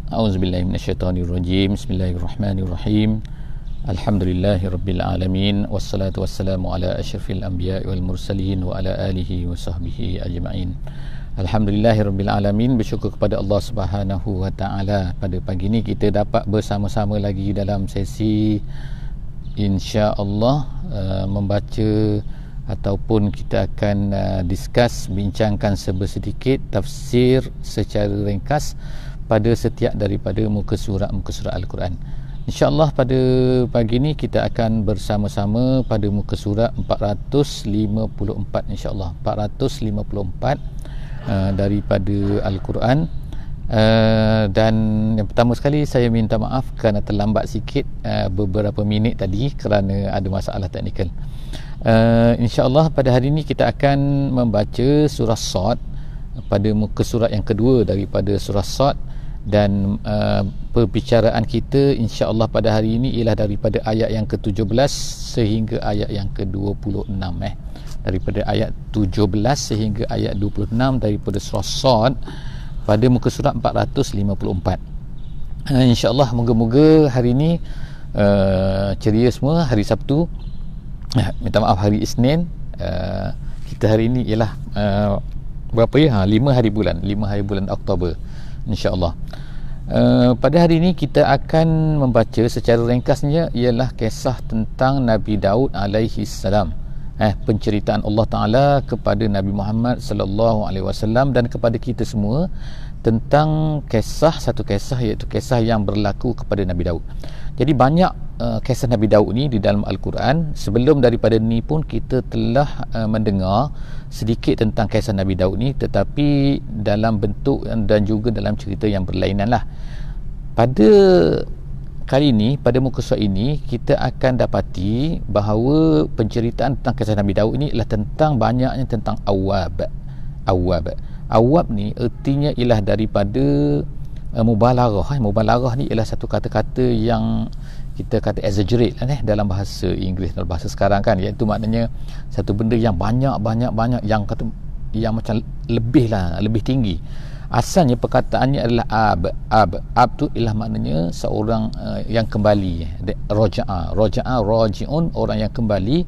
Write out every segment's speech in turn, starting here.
A'udzubillahi minasyaitonirrajim. Bismillahirrahmanirrahim. Alhamdulillahirabbil alamin wassalatu wassalamu ala asyrafil anbiya'i wal mursalin wa ala alihi wa sahbihi ajma'in. Alhamdulillahirabbil alamin. Bersyukur kepada Allah Subhanahu wa taala, pada pagi ini kita dapat bersama-sama lagi dalam sesi insya-Allah membaca ataupun kita akan bincangkan sedikit tafsir secara ringkas pada setiap daripada muka surat Al-Quran. InsyaAllah pada pagi ini kita akan bersama-sama pada muka surat 454, insyaAllah 454 daripada Al-Quran. Dan yang pertama sekali saya minta maaf kerana terlambat sikit beberapa minit tadi kerana ada masalah teknikal. InsyaAllah pada hari ini kita akan membaca surah Sad pada muka surat yang kedua daripada surah Sad. Dan perbicaraan kita insya-Allah pada hari ini ialah daripada ayat yang ke-17 sehingga ayat yang ke-26 daripada ayat 17 sehingga ayat 26 daripada surah Sad pada muka surat 454. Insya-Allah moga-moga hari ini ceria semua. Hari Sabtu, minta maaf, hari Isnin, kita hari ini ialah berapa ya? 5 hari bulan Oktober, insya-Allah. Pada hari ini kita akan membaca secara ringkasnya ialah kisah tentang Nabi Daud alaihi salam. Penceritaan Allah Taala kepada Nabi Muhammad sallallahu alaihi wasallam dan kepada kita semua tentang satu kisah, iaitu kisah yang berlaku kepada Nabi Daud. Jadi banyak kisah Nabi Daud ni di dalam Al-Quran. Sebelum daripada ni pun kita telah mendengar sedikit tentang kisah Nabi Daud ni, tetapi dalam bentuk dan juga dalam cerita yang berlainan lah. Pada kali ini, pada muka surat ini, kita akan dapati bahawa penceritaan tentang kisah Nabi Daud ni ialah banyaknya tentang awab. Awab ni ertinya ialah daripada mubalarah. Mubalarah ni ialah satu kata-kata yang kita kata exaggerate lah dalam bahasa Inggeris, dalam bahasa sekarang kan, iaitu maknanya satu benda yang banyak yang macam lebih tinggi. Asalnya perkataannya adalah ab tu ialah maknanya seorang yang kembali, raji'un, orang yang kembali.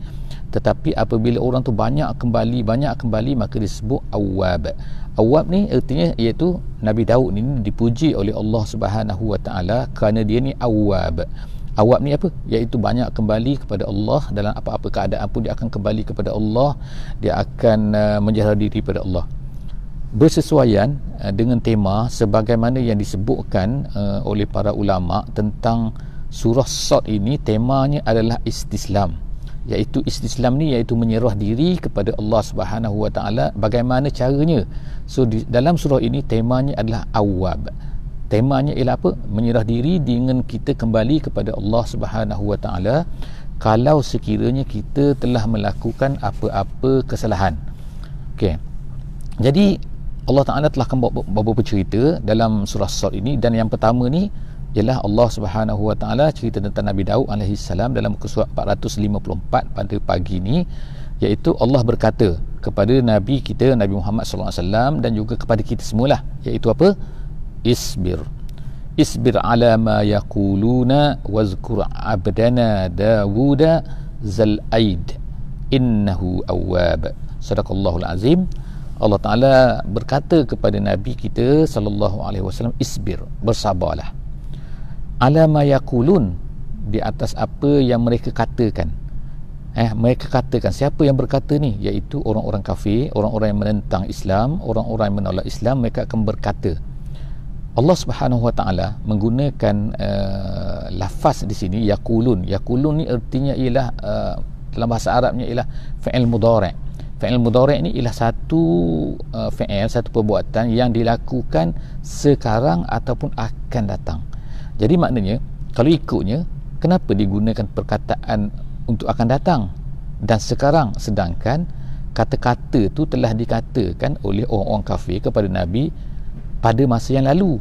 Tetapi apabila orang tu banyak kembali maka disebut awab. Awab ni artinya iaitu Nabi Daud ni dipuji oleh Allah Subhanahu wa taala kerana dia ni awab. Awab ni apa? Iaitu banyak kembali kepada Allah, dalam apa-apa keadaan pun dia akan kembali kepada Allah, dia akan menjara diri kepada Allah. Bersesuaian dengan tema sebagaimana yang disebutkan oleh para ulama tentang surah Sad ini. Temanya adalah istislam, iaitu istislam ni iaitu menyerah diri kepada Allah Subhanahu wa taala. Bagaimana caranya? So dalam surah ini temanya adalah awab. Temanya ialah apa? Menyerah diri dengan kita kembali kepada Allah Subhanahu wa taala kalau sekiranya kita telah melakukan apa-apa kesalahan. Okey. Jadi Allah Taala telah beberapa cerita dalam surah Sad ini, dan yang pertama ni ialah Allah Subhanahu wa taala cerita tentang Nabi Daud alaihi salam dalam muka surat 454 pada pagi ni, iaitu Allah berkata kepada Nabi kita Nabi Muhammad sallallahu alaihi wasallam dan juga kepada kita semualah, iaitu apa? Isbir ala ma yaquluna wazkur abdana Dawuda zal aid innahu awwab. Sadaqallahul azim. Allah Taala berkata kepada Nabi kita sallallahu alaihi wasallam, isbir, bersabarlah, ala ma yaqulun, di atas apa yang mereka katakan. Mereka katakan, siapa yang berkata ni? Iaitu orang-orang kafir, orang-orang yang menentang Islam, orang-orang yang menolak Islam. Mereka akan berkata. Allah Subhanahu wa taala menggunakan lafaz di sini yaqulun. Yaqulun ni artinya ialah dalam bahasa Arabnya ialah fi'il mudhari'. Fi'il mudhari' ni ialah satu fi'il, satu perbuatan yang dilakukan sekarang ataupun akan datang. Jadi maknanya kalau ikutnya, kenapa digunakan perkataan untuk akan datang dan sekarang, sedangkan kata-kata tu telah dikatakan oleh orang-orang kafir kepada Nabi pada masa yang lalu,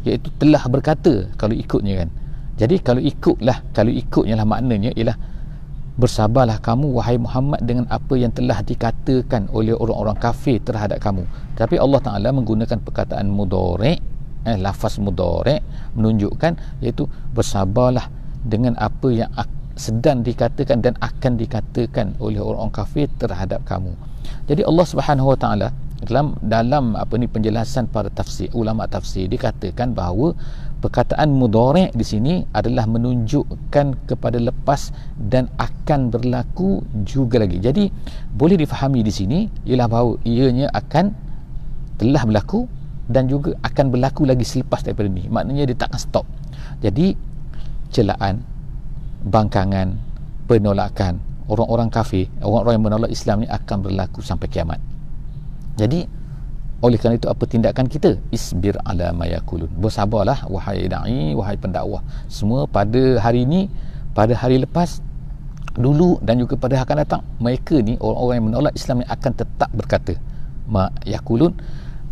iaitu telah berkata kalau ikutnya kan. Jadi kalau ikutnya lah maknanya ialah bersabarlah kamu wahai Muhammad dengan apa yang telah dikatakan oleh orang-orang kafir terhadap kamu. Tapi Allah Ta'ala menggunakan perkataan mudhari', lafaz mudhari' menunjukkan iaitu bersabarlah dengan apa yang sedang dikatakan dan akan dikatakan oleh orang kafir terhadap kamu. Jadi Allah Subhanahu Wa Taala dalam penjelasan para ulama tafsir dikatakan bahawa perkataan mudhari' di sini adalah menunjukkan kepada lepas dan akan berlaku juga lagi. Jadi boleh difahami di sini ialah bahawa ianya akan telah berlaku dan juga akan berlaku lagi selepas daripada ni. Maknanya dia takkan stop. Jadi celaan, bangkangan, penolakan orang-orang kafir, orang-orang yang menolak Islam ni akan berlaku sampai kiamat. Jadi oleh kerana itu apa tindakan kita? Isbir ala ma yakulun. Bersabarlah wahai da'i, wahai pendakwah semua pada hari ini, pada hari lepas, dulu dan juga pada akan datang. Mereka ni orang-orang yang menolak Islam ni akan tetap berkata ma yakulun.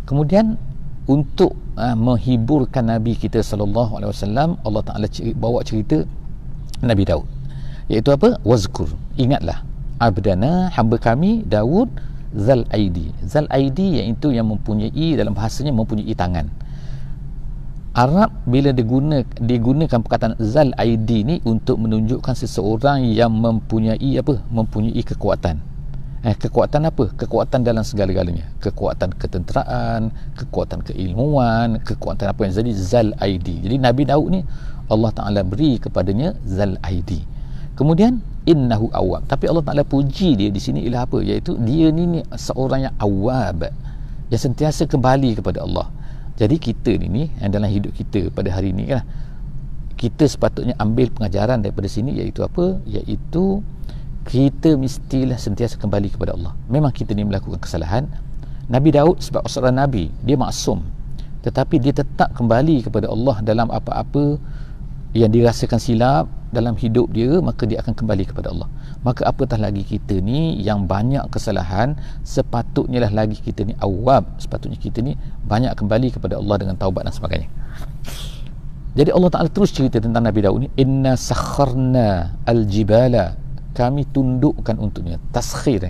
Kemudian untuk menghiburkan Nabi kita sallallahu alaihi wasallam, Allah Taala bawa cerita Nabi Daud, iaitu apa? Wazkur, ingatlah abdana, hamba kami Daud, zal aidi. Zal aidi iaitu yang mempunyai, dalam bahasanya mempunyai tangan. Arab bila digunakan perkataan zal aidi ni untuk menunjukkan seseorang yang mempunyai mempunyai kekuatan. Kekuatan apa? Kekuatan dalam segala-galanya. Kekuatan ketenteraan, kekuatan keilmuan, kekuatan apa yang jadi zal aidi. Jadi Nabi Daud ni Allah Ta'ala beri kepadanya zal aidi. Kemudian innahu awwab. Tapi Allah Ta'ala puji dia di sini ialah apa? Iaitu dia ni seorang yang awwab, yang sentiasa kembali kepada Allah. Jadi kita ni dalam hidup kita pada hari ini kan, kita sepatutnya ambil pengajaran daripada sini, iaitu apa? Iaitu kita mestilah sentiasa kembali kepada Allah. Memang kita ni melakukan kesalahan. Nabi Daud sebab seorang Nabi, dia maksum, tetapi dia tetap kembali kepada Allah dalam apa-apa yang dirasakan silap dalam hidup dia, maka dia akan kembali kepada Allah. Maka apatah lagi kita ni yang banyak kesalahan, sepatutnya lah lagi kita ni awab, sepatutnya kita ni banyak kembali kepada Allah dengan taubat dan sebagainya. Jadi Allah Ta'ala terus cerita tentang Nabi Daud ni, inna sakharna al-jibala, kami tundukkan untuknya. Taskhir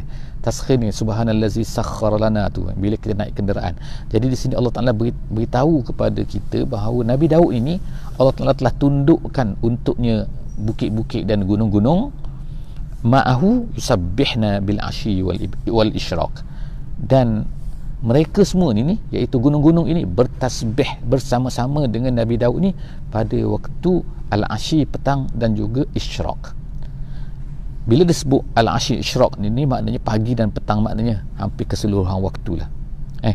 ni subhanallazi sakhkhara lana tu bila kita naik kenderaan. Jadi di sini Allah Taala beritahu kepada kita bahawa Nabi Daud ini Allah Taala telah tundukkan untuknya bukit-bukit dan gunung-gunung, ma'ahu yusabbihna bil ashi wal isyraq, dan mereka semua ni iaitu gunung-gunung ini bertasbih bersama-sama dengan Nabi Daud ni pada waktu al-ashi petang dan juga isyraq. Bila disebut al-ashi isyraq ni maknanya pagi dan petang, maknanya hampir keseluruhan waktu lah.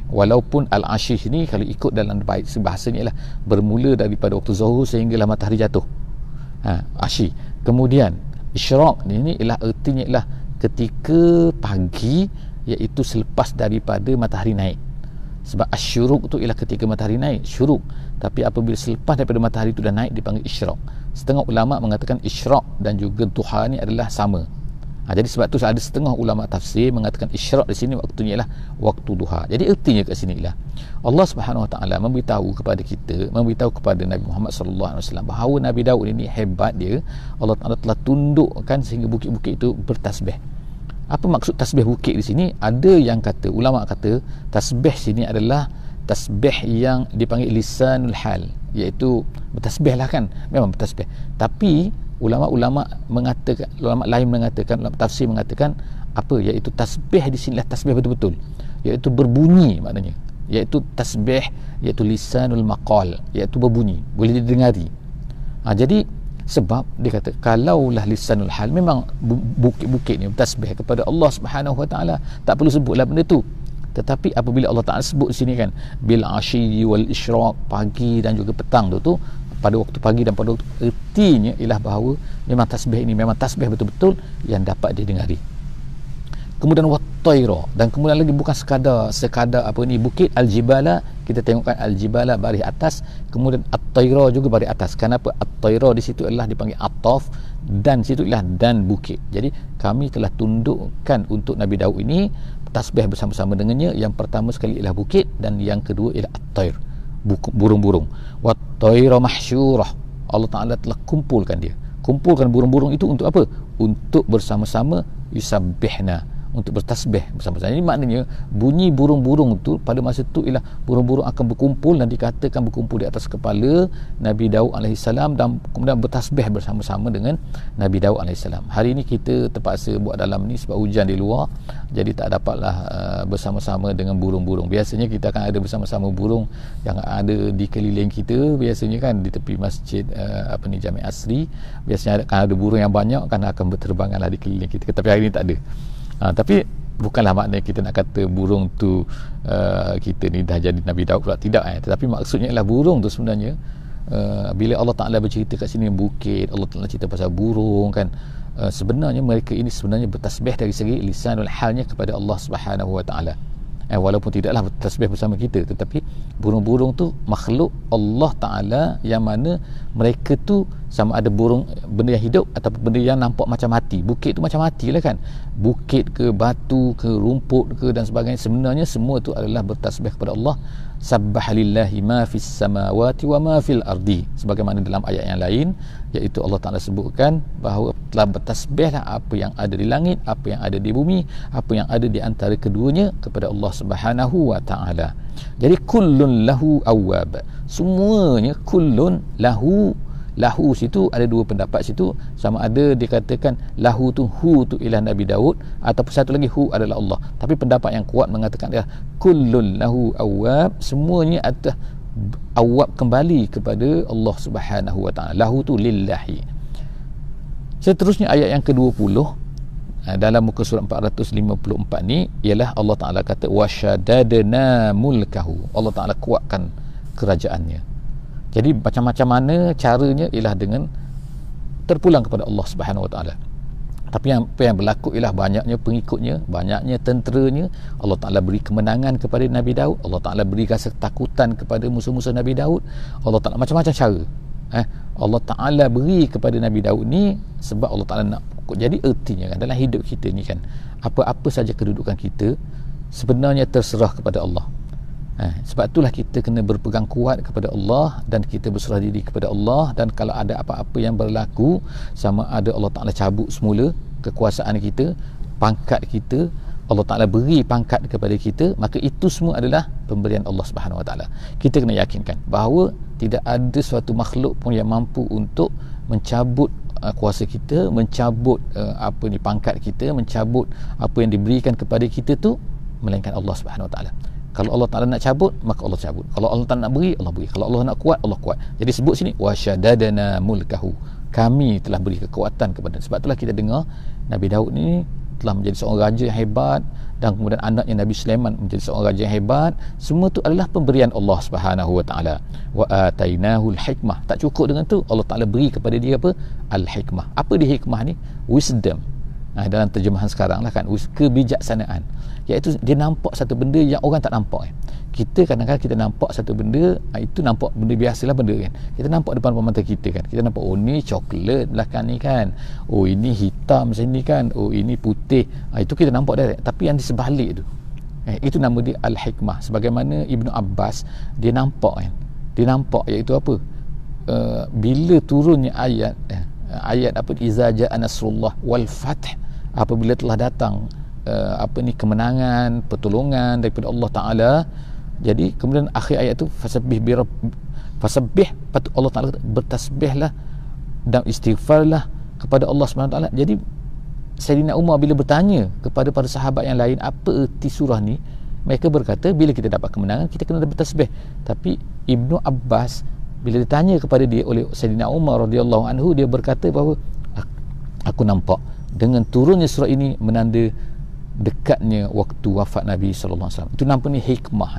Walaupun al-ashi ni kalau ikut dalam bahasanya ialah bermula daripada waktu zuhur sehinggalah matahari jatuh. Ashi. Kemudian isyraq ni ialah artinya ialah ketika pagi, iaitu selepas daripada matahari naik. Sebab asyuruk tu ialah ketika matahari naik, syuruk. Tapi apabila selepas daripada matahari tu dah naik dipanggil isyraq. Setengah ulama mengatakan isyraq dan juga duha ni adalah sama. Jadi sebab tu ada setengah ulama tafsir mengatakan isyraq di sini waktunya ialah waktu duha. Jadi artinya kat sini ialah Allah Subhanahu Wa Taala memberitahu kepada kita, memberitahu kepada Nabi Muhammad sallallahu alaihi wasallam bahawa Nabi Daud ini hebat dia. Allah Taala telah tundukkan sehingga bukit-bukit itu bertasbih. Apa maksud tasbih bukit di sini? Ada yang kata, ulama kata tasbih sini adalah tasbih yang dipanggil lisanul hal, iaitu bertasbih lah kan, memang bertasbih. Tapi ulama-ulama mengatakan, ulama lain mengatakan, ulama tafsir mengatakan apa, iaitu tasbih di sinilah tasbih betul-betul, iaitu berbunyi maknanya, iaitu tasbih, iaitu lisanul maqal, iaitu berbunyi, boleh didengari. Jadi sebab dia kata kalaulah lisanul hal, memang bukit-bukit ni bertasbih kepada Allah Subhanahu Wa Taala, tak perlu sebutlah benda tu. Tetapi apabila Allah Ta'ala sebut sini kan bil ashi wal isyraq, pagi dan juga petang tu pada waktu pagi dan pada waktu, artinya ialah bahawa memang tasbih ini memang tasbih betul-betul yang dapat didengari. Kemudian wat-tayra, dan kemudian lagi bukan sekadar apa ni bukit, al-jibala, kita tengokkan al-jibala baris atas, kemudian at-tayra juga baris atas. Kenapa at-tayra di situ adalah dipanggil ataf, dan situ ialah dan bukit. Jadi kami telah tundukkan untuk Nabi Daud ini tasbih bersama-sama dengannya. Yang pertama sekali ialah bukit, dan yang kedua ialah at-tayr, burung-burung. Wat-tayra mahsyurah, Allah Ta'ala telah kumpulkan burung-burung itu untuk apa? Untuk bersama-sama yusabbihna, untuk bertasbih bersama-sama. Ini maknanya bunyi burung-burung tu pada masa tu ialah burung-burung akan berkumpul dan dikatakan berkumpul di atas kepala Nabi Daud AS dan kemudian bertasbih bersama-sama dengan Nabi Daud AS. Hari ini kita terpaksa buat dalam ni sebab hujan di luar, jadi tak dapatlah bersama-sama dengan burung-burung. Biasanya kita akan ada bersama-sama burung yang ada di keliling kita, biasanya kan di tepi masjid Jami' Asri, biasanya akan ada burung yang banyak kan akan berterbanganlah di keliling kita, tapi hari ini tak ada. Tapi bukanlah maknanya kita nak kata burung tu kita ni dah jadi Nabi Daud pula, tidak. Tetapi maksudnya ialah burung tu sebenarnya bila Allah Ta'ala bercerita kat sini bukit, Allah Ta'ala cerita pasal burung kan, sebenarnya mereka ini sebenarnya bertasbih dari segi lisanul halnya kepada Allah Subhanahu Wa Ta'ala. Walaupun tidaklah bertasbih bersama kita, tetapi burung-burung tu makhluk Allah Ta'ala yang mana mereka tu sama ada burung benda yang hidup atau benda yang nampak macam mati. Bukit tu macam mati lah kan, bukit ke batu ke rumput ke dan sebagainya, sebenarnya semua tu adalah bertasbih kepada Allah. Sabbaha lillahi ma fis samawati wa ma fil ardi, sebagaimana dalam ayat yang lain, iaitu Allah Ta'ala sebutkan bahawa telah bertasbihlah apa yang ada di langit, apa yang ada di bumi, apa yang ada di antara keduanya kepada Allah Subhanahu Wa Ta'ala. Jadi kullun lahu awwab, semuanya kullun lahu. Lahu situ ada dua pendapat situ, sama ada dikatakan lahu tu hu tu ialah Nabi Daud, ataupun satu lagi hu adalah Allah. Tapi pendapat yang kuat mengatakan ialah kullun lahu awwab, semuanya adalah awwab kembali kepada Allah Subhanahu Wa Ta'ala. Lahu tu lillahi. Seterusnya ayat yang ke-20 dalam muka surat 454 ni ialah Allah Ta'ala kata wasyadadna mulkahu, Allah Ta'ala kuatkan kerajaannya. Jadi macam-macam mana caranya ialah dengan terpulang kepada Allah Subhanahu Wa Ta'ala. Tapi apa yang berlaku ialah banyaknya pengikutnya, banyaknya tenteranya. Allah Ta'ala beri kemenangan kepada Nabi Daud, Allah Ta'ala beri rasa ketakutan kepada musuh-musuh Nabi Daud. Allah Ta'ala macam-macam cara Allah Ta'ala beri kepada Nabi Daud ni sebab Allah Ta'ala nak pokok. Jadi ertinya kan dalam hidup kita ni kan, apa-apa saja kedudukan kita sebenarnya terserah kepada Allah. Sebab itulah kita kena berpegang kuat kepada Allah dan kita berserah diri kepada Allah. Dan kalau ada apa-apa yang berlaku, sama ada Allah Ta'ala cabut semula kekuasaan kita, pangkat kita, Allah Ta'ala beri pangkat kepada kita, maka itu semua adalah pemberian Allah Subhanahu Wa Ta'ala. Kita kena yakinkan bahawa tidak ada suatu makhluk pun yang mampu untuk mencabut kuasa kita, mencabut pangkat kita, mencabut apa yang diberikan kepada kita tu, melainkan Allah Subhanahu Wa Ta'ala. Kalau Allah Ta'ala nak cabut, maka Allah cabut. Kalau Allah Ta'ala nak beri, Allah beri. Kalau Allah nak kuat, Allah kuat. Jadi sebut sini wasyadadana mulkahu, kami telah beri kekuatan kepada. Sebab itulah kita dengar Nabi Daud ni telah menjadi seorang raja yang hebat, dan kemudian anaknya Nabi Sulaiman menjadi seorang raja yang hebat. Semua tu adalah pemberian Allah Subhanahu Wa Ta'ala. Wa atainahul hikmah. Tak cukup dengan tu, Allah Ta'ala beri kepada dia apa? Al-hikmah. Apa dia hikmah ni? Wisdom. Dalam terjemahan sekarang lah kan, kebijaksanaan. Iaitu dia nampak satu benda yang orang tak nampak. Kita kadang-kadang kita nampak satu benda, itu nampak benda biasalah benda kan. Kita nampak depan mata kita kan. Kita nampak, oh ni coklat belakang ni kan. Oh ini hitam sini kan. Oh ini putih. Itu kita nampak direct. Tapi yang di sebalik tu, itu nama dia Al-Hikmah. Sebagaimana Ibnu Abbas, dia nampak kan. Dia nampak iaitu apa? Bila turunnya ayat iza ja'a nasrullah wal fath, apabila telah datang kemenangan, pertolongan daripada Allah Ta'ala. Jadi kemudian akhir ayat tu fasabbih, patut Allah Ta'ala bertasbihlah dan istighfarlah kepada Allah Subhanahu Ta'ala. Jadi Sayyidina Umar bila bertanya kepada para sahabat yang lain apa erti surah ni, mereka berkata bila kita dapat kemenangan kita kena bertasbih. Tapi Ibnu Abbas bila ditanya kepada dia oleh Sayyidina Umar radhiyallahu anhu, dia berkata bahawa aku nampak dengan turunnya surah ini menanda dekatnya waktu wafat Nabi sallallahu alaihi wasallam. Itu nampaknya hikmah.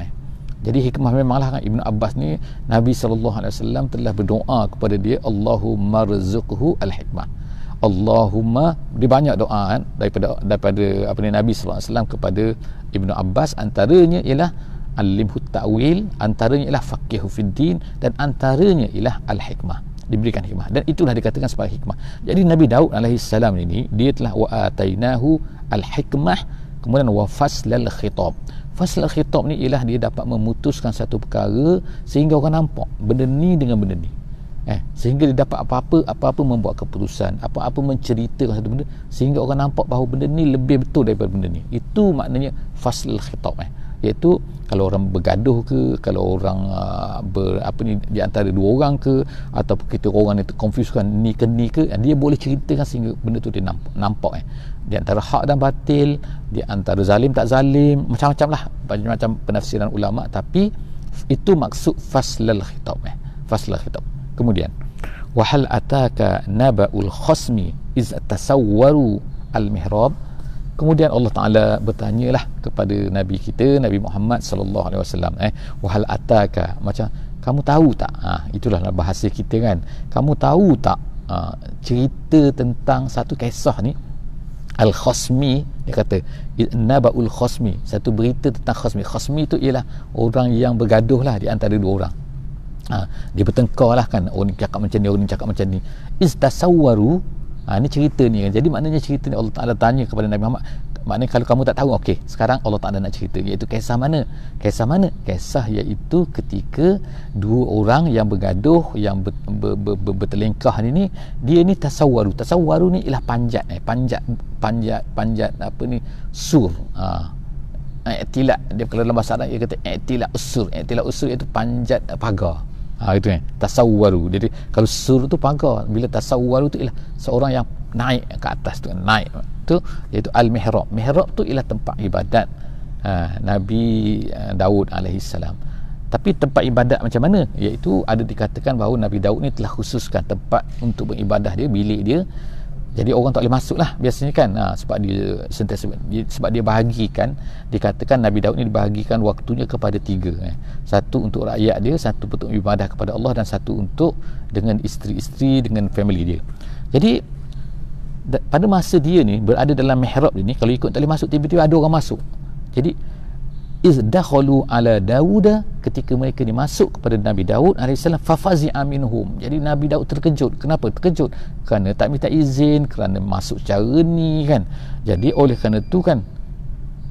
Jadi hikmah memanglah kan, Ibnu Abbas ni Nabi sallallahu alaihi wasallam telah berdoa kepada dia, Allahumma rzuqhu al-hikmah. Allahumma, dia banyak doa kan daripada Nabi sallallahu alaihi wasallam kepada Ibnu Abbas, antaranya ialah alimhu ta'wil, antaranya ialah faqihu fid din, dan antaranya ialah al-hikmah, diberikan hikmah. Dan itulah dikatakan sebagai hikmah. Jadi Nabi Daud alaihi salam ini dia telah wa atainahu al-hikmah, kemudian wa faslal khitab. Faslal khitab ni ialah dia dapat memutuskan satu perkara sehingga orang nampak benda ni dengan benda ni. Sehingga dia dapat apa-apa membuat keputusan, apa-apa menceritakan satu benda, sehingga orang nampak bahawa benda ni lebih betul daripada benda ni. Itu maknanya faslul khitab, iaitu kalau orang bergaduh ke, kalau orang di antara dua orang ke, ataupun kita orang ni terconfusekan ni ke ni ke, dia boleh ceritakan sehingga benda tu dia nampak di antara hak dan batil, di antara zalim tak zalim, macam-macam lah, macam-macam penafsiran ulama. Tapi itu maksud faslul khitab, faslul khitab. Kemudian wahal ataka naba'ul khasmi iz tasawwaru al-mihrab. Kemudian Allah Taala bertanyalah kepada Nabi kita, Nabi Muhammad sallallahu alaihi wasallam, wahal ataka, macam kamu tahu tak, itulah bahasa kita kan, kamu tahu tak cerita tentang satu kisah ni, al-khasmi, dia kata naba'ul khasmi, satu berita tentang khasmi. Khasmi itu ialah orang yang bergaduh lah di antara dua orang. Dia bertengkar lah kan, orang ni cakap macam ni, orang ni cakap macam ni. Istasawwaru, ni cerita ni kan. Jadi maknanya cerita ni Allah Ta'ala tanya kepada Nabi Muhammad, maknanya kalau kamu tak tahu, okey, sekarang Allah Ta'ala nak cerita, iaitu kisah mana? Kisah mana? Kisah iaitu ketika dua orang yang bergaduh, yang bertelingkah ni, dia ni tasawwaru. Tasawwaru ni ialah panjat apa ni, sur. I'tilak, dia kalau dalam bahasa Arab dia kata i'tilak usur. I'tilak usur iaitu panjat pagar. Itu tasawwaru. Jadi kalau sur tu pagar, bila tasawwaru tu ialah seorang yang naik ke atas tu, naik tu, iaitu al-mihrab. Mihrab tu ialah tempat ibadat Nabi Daud alaihi salam. Tapi tempat ibadat macam mana? Iaitu ada dikatakan bahawa Nabi Daud ni telah khususkan tempat untuk beribadah dia, bilik dia. Jadi orang tak boleh masuk lah biasanya kan, sebab dia sentiasa, sebab dia bahagikan, dikatakan Nabi Daud ni dibahagikan waktunya kepada tiga, satu untuk rakyat dia, satu untuk ibadah kepada Allah, dan satu untuk dengan isteri-isteri, dengan family dia. Jadi pada masa dia ni berada dalam mihrab dia ni, kalau ikut tak boleh masuk, tiba-tiba ada orang masuk. Jadi izdakhalu ala Dawuda, ketika mereka ni masuk kepada Nabi Daud alaihissalam, fafazi'a minhum. Jadi Nabi Daud terkejut. Kenapa terkejut? Kerana tak minta izin, kerana masuk secara ni kan. Jadi oleh kerana tu kan,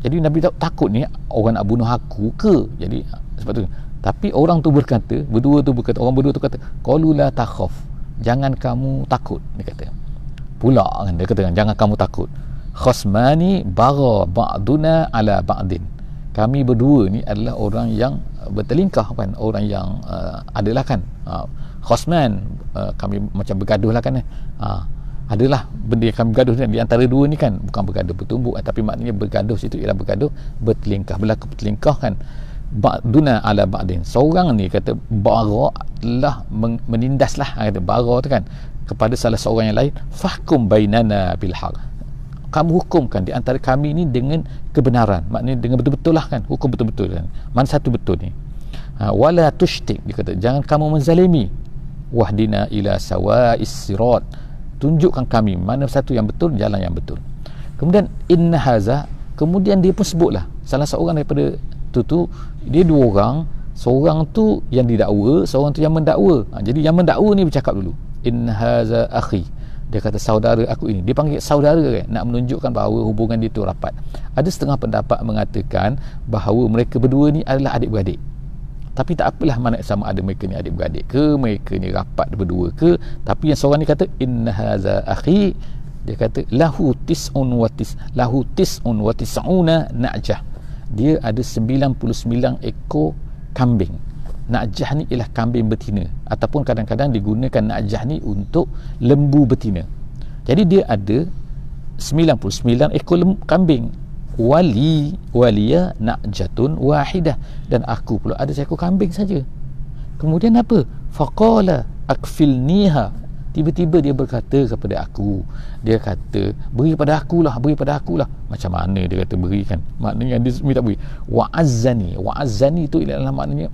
jadi Nabi Daud takut ni orang nak bunuh aku ke. Jadi sebab tu. Tapi orang tu berkata, orang berdua tu kata, qalu la takhaf, jangan kamu takut, dia kata. Pula kan dia kata, jangan kamu takut. Khasmani bagha ba'duna ala ba'din. Kami berdua ni adalah orang yang bertelingkah kan, orang yang adalah kan khosman, kami macam bergaduh lah kan, adalah benda yang kami bergaduh di antara dua ni kan, bukan bergaduh bertumbuk, tapi maknanya bergaduh situ ialah bergaduh bertelingkah, berlaku bertelingkah kan. Ba'duna ala ba'din, seorang ni kata bara lah, menindas lah, kata bara tu kan, kepada salah seorang yang lain, fahkum bainana bil haq, kamu hukumkan di antara kami ni dengan kebenaran, maknanya dengan betul-betul lah kan, hukum betul-betul kan, mana satu betul ni. Wala tushtik, dia kata jangan kamu menzalimi. Wahdina ila sawa'is sirat, tunjukkan kami mana satu yang betul, jalan yang betul. Kemudian inna haza, kemudian dia pun sebutlah salah seorang daripada tu dia dua orang, seorang tu yang didakwa, seorang tu yang mendakwa. Jadi yang mendakwa ni bercakap dulu, inna haza akhi, dia kata saudara aku ini, dia panggil saudara kan, nak menunjukkan bahawa hubungan dia tu rapat. Ada setengah pendapat mengatakan bahawa mereka berdua ni adalah adik-beradik, tapi tak apalah mana sama ada mereka ni adik-beradik ke, mereka ni rapat berdua ke. Tapi yang seorang ni kata inna haza akhi, dia kata lahu tis'un wa tis'una na'jah, dia ada 99 ekor kambing. Na'jah ni ialah kambing betina, ataupun kadang-kadang digunakan na'jah ni untuk lembu betina. Jadi dia ada 99 ekor kambing. Waliya na'jatun wahidah, dan aku pula ada seekor kambing saja. Kemudian apa? Faqala akfilniha, tiba-tiba dia berkata kepada aku, dia kata beri pada akulah. Macam mana dia kata berikan? Maknanya dia minta beri. Wa'azzani itu ialah maknanya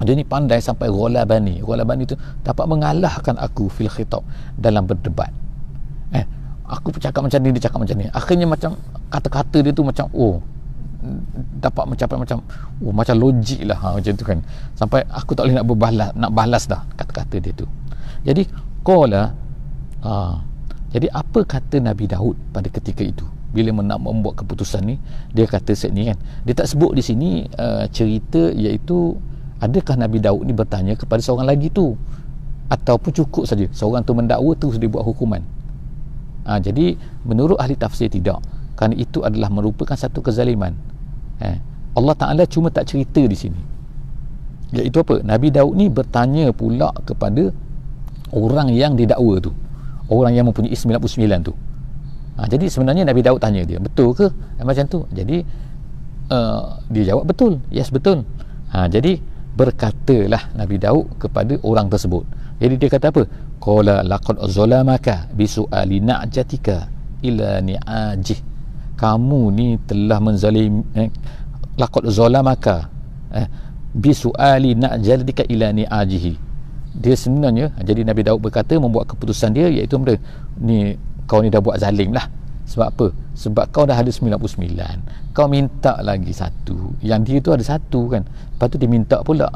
dia ni pandai sampai ghalabani tu dapat mengalahkan aku fil khitab, dalam berdebat. Aku cakap macam ni, dia cakap macam ni, akhirnya macam kata-kata dia tu macam dapat mencapai macam logik lah, macam tu kan, sampai aku tak boleh nak balas dah kata-kata dia tu. Jadi jadi apa kata Nabi Daud pada ketika itu bila nak membuat keputusan ni? Dia kata set ni kan, dia tak sebut di sini cerita, iaitu adakah Nabi Daud ni bertanya kepada seorang lagi tu, ataupun cukup saja seorang tu mendakwa terus dibuat hukuman. Jadi menurut ahli tafsir tidak, kerana itu adalah merupakan satu kezaliman. Allah Ta'ala cuma tak cerita di sini, iaitu apa? Nabi Daud ni bertanya pula kepada orang yang didakwa tu, orang yang mempunyai 99 tu. Jadi sebenarnya Nabi Daud tanya dia, betul ke macam tu? Jadi dia jawab betul, yes betul. Jadi berkatalah Nabi Daud kepada orang tersebut. Jadi dia kata apa? Qala laqad zalamaka bisu'ali na'jatika ila ni'ajih. Kamu ni telah menzalim, laqad zalamaka bisu'ali na'jatika ila ni'ajihi. Dia sebenarnya, jadi Nabi Daud berkata, membuat keputusan dia, iaitu benda ni, kau ni dah buat zalim lah. Sebab apa? Sebab kau dah ada 99, kau minta lagi satu, yang dia tu ada satu kan, lepas tu dia minta pula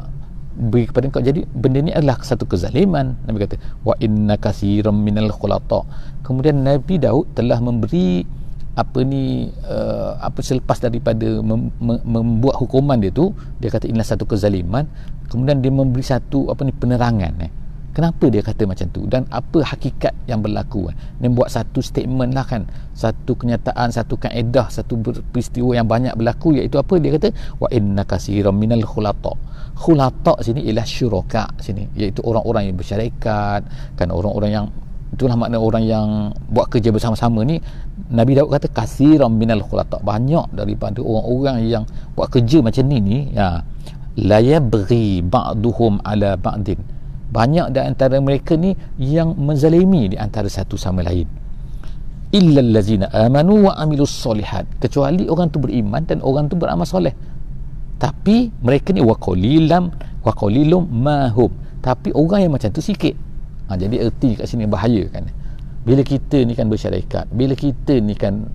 beri kepada kau. Jadi benda ni adalah satu kezaliman. Nabi kata wa inna katsiran minal khulata. Kemudian Nabi Daud telah memberi selepas daripada membuat hukuman dia tu, dia kata inilah satu kezaliman. Kemudian dia memberi satu penerangan. Kenapa dia kata macam tu dan apa hakikat yang berlaku. Dia buat satu statement lah kan, satu kenyataan, satu kaedah, satu peristiwa yang banyak berlaku, iaitu apa? Dia kata wa inna katsiran minal khulata. Khulata sini ialah syuraka sini, iaitu orang-orang yang bersyarikat kan, orang-orang yang, itulah makna orang yang buat kerja bersama-sama ni. Nabi Daud kata katsiran minal khulata, banyak daripada orang-orang yang buat kerja macam ni la yabghi ba'duhum ala ba'din, banyak di antara mereka ni yang menzalimi di antara satu sama lain. Illal ladzina amanu wa amilus solihat, kecuali orang tu beriman dan orang tu beramal soleh. Tapi mereka ni wa qalilum mahum, tapi orang yang macam tu sikit. Jadi erti kat sini bahaya kan. Bila kita ni kan bersyarikat, bila kita ni kan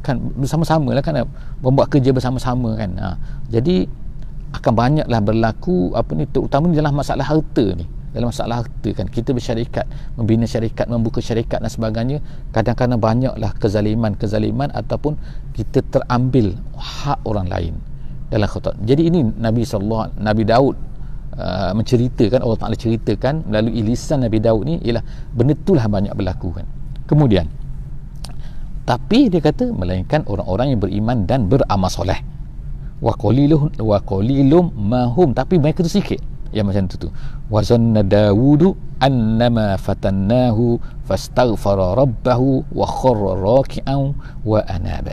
kan bersama-sama lah kan, membuat kerja bersama-sama kan. Jadi akan banyaklah berlaku terutama dalam masalah harta ni. Dalam masalah harta kan, kita bersyarikat, membina syarikat, membuka syarikat dan sebagainya, kadang-kadang banyaklah kezaliman ataupun kita terambil hak orang lain dalam khutbah. Jadi ini Nabi Daud menceritakan, Allah Ta'ala ceritakan melalui lisan Nabi Daud ni, ialah benda itulah banyak berlaku kan. Kemudian tapi dia kata melainkan orang-orang yang beriman dan beramal soleh. Wa qalilum mahum, tapi mereka tu sikit yang macam tu. Wa zanna Dawudu annama fatannahu fastaghfara rabbahu wa kharra raki'an wa anaba.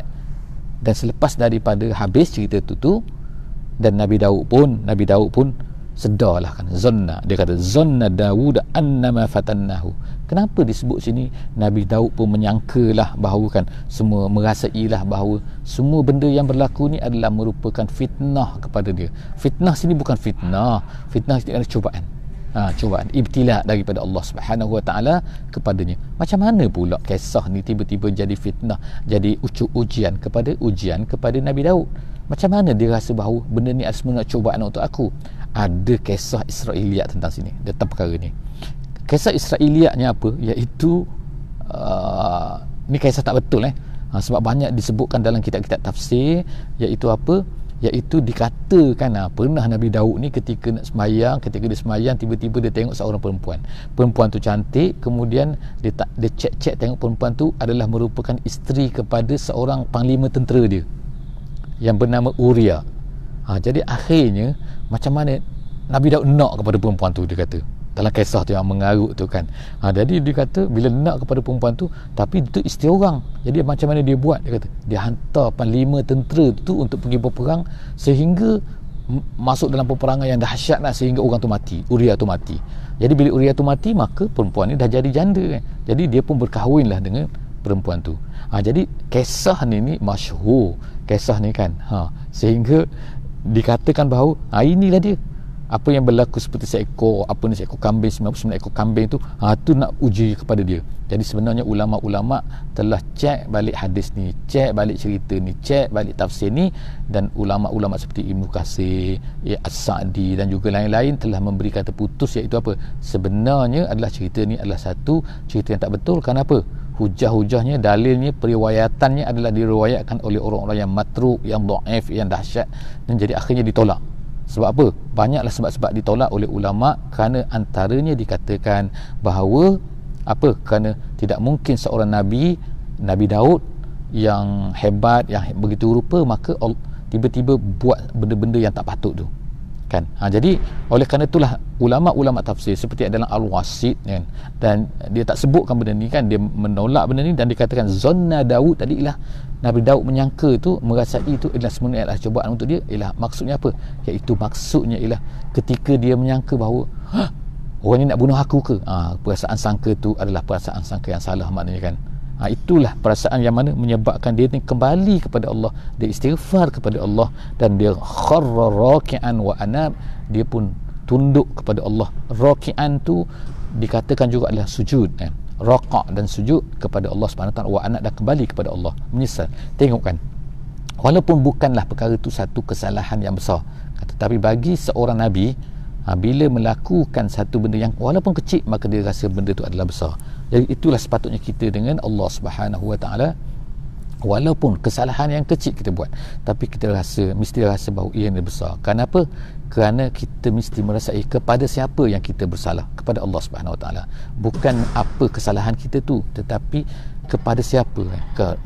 Dan selepas daripada habis cerita tu dan Nabi Daud pun sedarlah kan, zanna, dia kata zanna Dawud annama fatannahu. Kenapa disebut sini Nabi Daud pun menyangkalah bahawa kan, semua merasailah bahawa semua benda yang berlaku ni adalah merupakan fitnah kepada dia. Fitnah sini bukan fitnah sini adalah cubaan. Cubaan, ibtila daripada Allah Subhanahu Wa Taala kepadanya. Macam mana pula kisah ni tiba-tiba jadi fitnah, jadi ujian kepada Nabi Daud? Macam mana dia rasa bahawa benda ni sebenarnya cubaan untuk aku? Ada kisah Israiliyat tentang sini, tentang perkara ni. Kisah Israiliyatnya apa? Iaitu ni kisah tak betul sebab banyak disebutkan dalam kitab-kitab tafsir. Iaitu apa? Iaitu dikatakan pernah Nabi Daud ni ketika dia sembahyang, tiba-tiba dia tengok seorang perempuan tu cantik. Kemudian dia cek tengok perempuan tu adalah merupakan isteri kepada seorang panglima tentera dia yang bernama Uria. Jadi akhirnya macam mana Nabi Daud nak kepada perempuan tu, dia kata dalam kisah tu yang mengarut tu kan. Jadi dia kata bila nak kepada perempuan tu, tapi itu isteri orang. Jadi macam mana dia buat? Dia kata dia hantar panglima tentera tu untuk pergi berperang, sehingga masuk dalam peperangan yang dahsyat sehingga orang tu mati, Uria tu mati. Jadi bila Uria tu mati, maka perempuan ni dah jadi janda kan. Jadi dia pun berkahwinlah dengan perempuan tu. Jadi kisah ni masyhur, kisah ni kan. Sehingga dikatakan bahawa inilah dia apa yang berlaku seperti seekor kambing, 99 ekor kambing tu, tu nak uji kepada dia. Jadi sebenarnya ulama-ulama telah cek balik hadis ni, cek balik cerita ni, cek balik tafsir ni, dan ulama-ulama seperti Ibnu Katsir, As-Sa'di dan juga lain-lain telah memberi kata putus, iaitu apa? Sebenarnya adalah cerita ni adalah satu cerita yang tak betul. Kenapa? Hujah-hujahnya, dalilnya, periwayatannya adalah diriwayatkan oleh orang-orang yang matruk, yang dhaif, yang dahsyat, dan jadi akhirnya ditolak. Sebab apa? Banyaklah sebab-sebab ditolak oleh ulama, kerana antaranya dikatakan bahawa apa? Kerana tidak mungkin seorang Nabi Daud yang hebat, yang begitu rupa, maka tiba-tiba buat benda-benda yang tak patut tu kan. Jadi oleh kerana itulah ulama-ulama tafsir seperti dalam Al-Wasit kan, dan dia tak sebutkan benda ni kan, dia menolak benda ni dan dikatakan zanna Daud tadi ialah Nabi Daud menyangka tu, merasai tu ialah sebenarnya adalah cubaan untuk dia. Ialah maksudnya apa? Iaitu maksudnya ialah ketika dia menyangka bahawa orang ni nak bunuh aku ke, perasaan sangka tu adalah perasaan sangka yang salah maknanya kan. Itulah perasaan yang mana menyebabkan dia ni kembali kepada Allah, dia istighfar kepada Allah, dan dia kharra raki'an wa anab, dia pun tunduk kepada Allah. Raki'an tu dikatakan juga adalah sujud kan, raqa' dan sujud kepada Allah Subhanahu taala, wa anab dan kembali kepada Allah, menyesal. Tengok kan, walaupun bukanlah perkara tu satu kesalahan yang besar, tetapi bagi seorang nabi, bila melakukan satu benda yang walaupun kecil, maka dia rasa benda tu adalah besar. Jadi itulah sepatutnya kita dengan Allah Subhanahu wa taala, walaupun kesalahan yang kecil kita buat, tapi kita mesti rasa bahawa ia yang besar. Kenapa? Kerana kita mesti merasai kepada siapa yang kita bersalah, kepada Allah Subhanahu wa taala. Bukan apa kesalahan kita tu, tetapi kepada siapa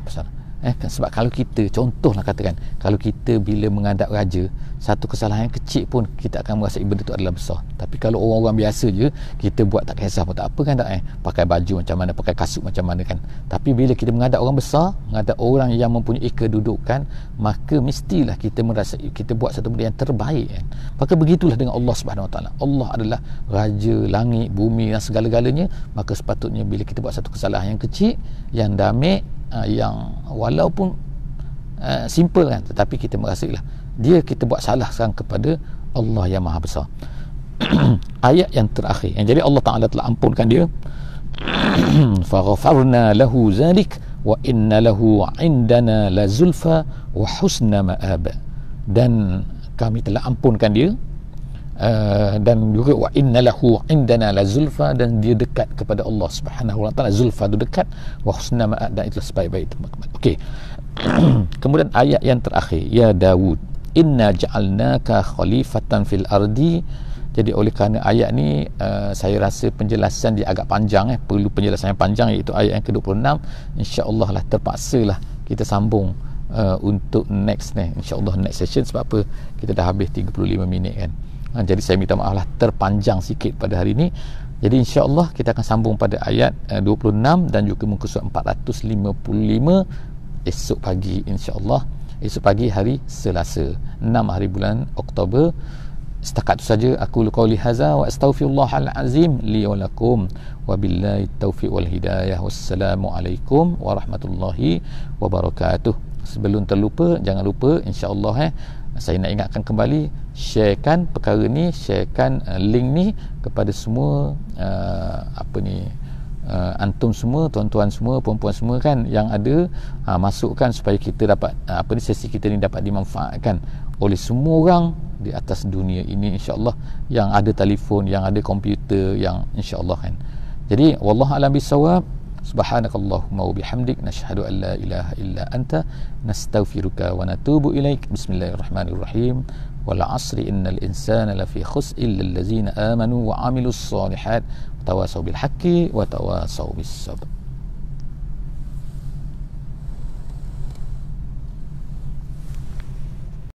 bersalah. Sebab kalau kita, contohlah katakan, kalau kita bila menghadap raja, satu kesalahan yang kecil pun kita akan merasa benda tu adalah besar. Tapi kalau orang-orang biasa je, kita buat tak kisah pun tak apa kan, tak pakai baju macam mana, pakai kasut macam mana kan. Tapi bila kita menghadap orang besar, menghadap orang yang mempunyai kedudukan, maka mestilah kita merasa kita buat satu benda yang terbaik kan. Maka begitulah dengan Allah Subhanahu Wa Taala. Allah adalah raja langit, bumi dan segala-galanya. Maka sepatutnya bila kita buat satu kesalahan yang kecil, yang damai, yang walaupun simple kan, tetapi kita merasalah dia kita buat salah sekarang kepada Allah yang Maha Besar. Ayat yang terakhir, yang jadi Allah Ta'ala telah ampunkan dia. فَغَفَرْنَا لَهُ ذَلِكَ وَإِنَّ لَهُ عِنْدَنَا لَزُلْفَى وَحُسْنَ مَآبَ. Dan kami telah ampunkan dia, dan juga wa inna lahu indana la zulfa, dan dia dekat kepada Allah Subhanahu wa taala. Zulfa tu dekat, wa husna ma'ad, dan itu sebaik-baik tempat. Okey. Kemudian ayat yang terakhir, ya Daud inna ja'alnaka khalifatan fil ardi. Jadi oleh kerana ayat ni saya rasa penjelasan dia agak panjang, perlu penjelasan yang panjang, iaitu ayat yang ke-26. insya-Allah lah terpaksalah kita sambung untuk next insya-Allah next session. Sebab apa? Kita dah habis 35 minit kan. Jadi saya minta maaf lah terpanjang sikit pada hari ini. Jadi insya-Allah kita akan sambung pada ayat 26 dan juga muka surat 455 esok pagi, insya-Allah. Esok pagi hari Selasa 6 hari bulan Oktober. Setakat itu saja aku qauli hadza wa astaghfirullahal azim li wa lakum wa billahi taufiq wal hidayah. Wassalamualaikum warahmatullahi wabarakatuh. Sebelum terlupa, jangan lupa insya-Allah saya nak ingatkan kembali, sharekan perkara ni, sharekan link ni kepada semua antum semua, tuan-tuan semua, puan-puan semua kan yang ada, masukkan supaya kita dapat sesi kita ni dapat dimanfaatkan oleh semua orang di atas dunia ini, insya-Allah, yang ada telefon, yang ada komputer, yang insya-Allah kan. Jadi wallahu a'lam bissawab. Subhanakallahumma wa bihamdik, nashhadu an la ilaha illa anta, nastaghfiruka wa natubu ilaik. Bismillahirrahmanirrahim. Wal 'asri innal insana lafi khusr illa allazina amanu wa 'amilus solihat wa tawasaw bil haqqi wa tawasaw bis sabr.